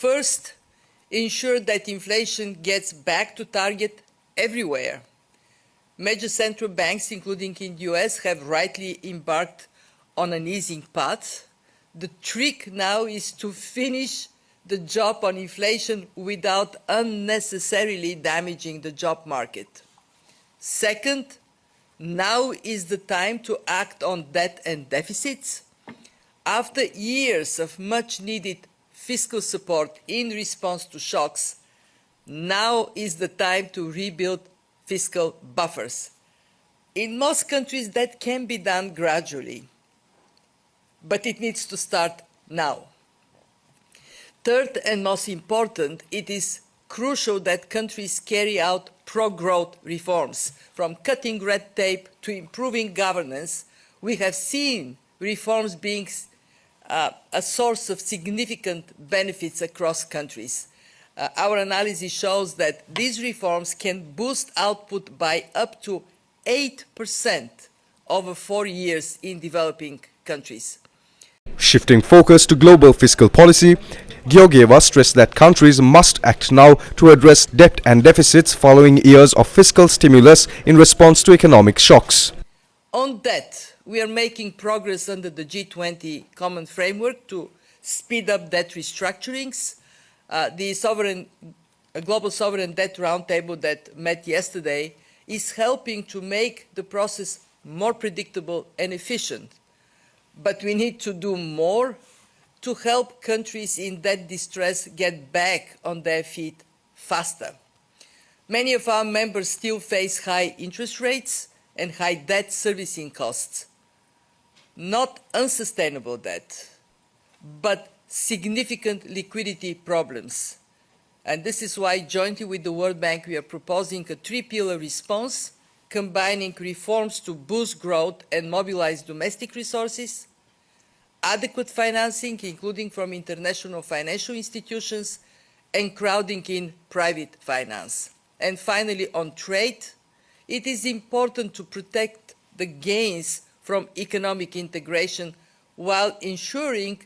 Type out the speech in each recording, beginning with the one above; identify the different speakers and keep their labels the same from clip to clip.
Speaker 1: First, ensure that inflation gets back to target everywhere. Major central banks, including in the US, have rightly embarked on an easing path. The trick now is to finish the job on inflation without unnecessarily damaging the job market. Second, now is the time to act on debt and deficits. After years of much-needed fiscal support in response to shocks, now is the time to rebuild fiscal buffers. In most countries, that can be done gradually, but it needs to start now. Third, and most important, it is crucial that countries carry out pro-growth reforms. From cutting red tape to improving governance, we have seen reforms being a source of significant benefits across countries. Our analysis shows that these reforms can boost output by up to 8% over 4 years in developing countries.
Speaker 2: Shifting focus to global fiscal policy, Georgieva stressed that countries must act now to address debt and deficits following years of fiscal stimulus in response to economic shocks.
Speaker 1: On debt, we are making progress under the G20 common framework to speed up debt restructurings. The Global Sovereign Debt Roundtable that met yesterday is helping to make the process more predictable and efficient. But we need to do more to help countries in debt distress get back on their feet faster. Many of our members still face high interest rates and high debt servicing costs. Not unsustainable debt, but significant liquidity problems. And this is why, jointly with the World Bank, we are proposing a three-pillar response, combining reforms to boost growth and mobilize domestic resources, adequate financing, including from international financial institutions, and crowding in private finance. And finally, on trade, it is important to protect the gains from economic integration while ensuring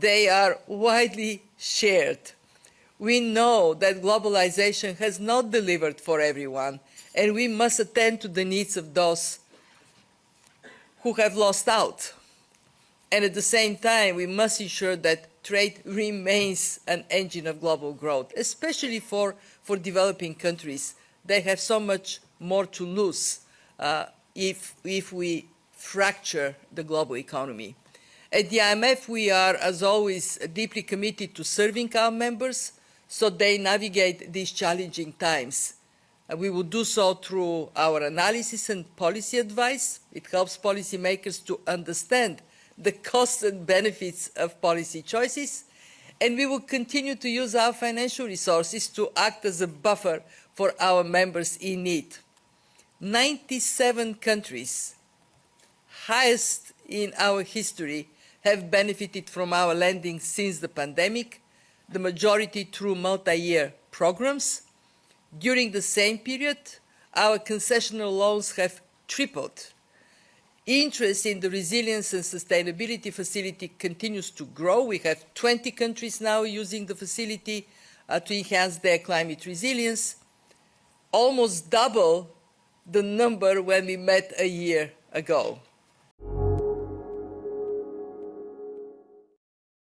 Speaker 1: they are widely shared. We know that globalization has not delivered for everyone, and we must attend to the needs of those who have lost out. And at the same time, we must ensure that trade remains an engine of global growth, especially for developing countries. They have so much more to lose if we fracture the global economy. At the IMF, we are, as always, deeply committed to serving our members so they navigate these challenging times. We will do so through our analysis and policy advice. It helps policymakers to understand the costs and benefits of policy choices, and we will continue to use our financial resources to act as a buffer for our members in need. 97 countries, highest in our history, have benefited from our lending since the pandemic, the majority through multi-year programs. During the same period, our concessional loans have tripled. Interest in the Resilience and Sustainability Facility continues to grow. We have 20 countries now using the facility to enhance their climate resilience, almost double the number when we met a year ago.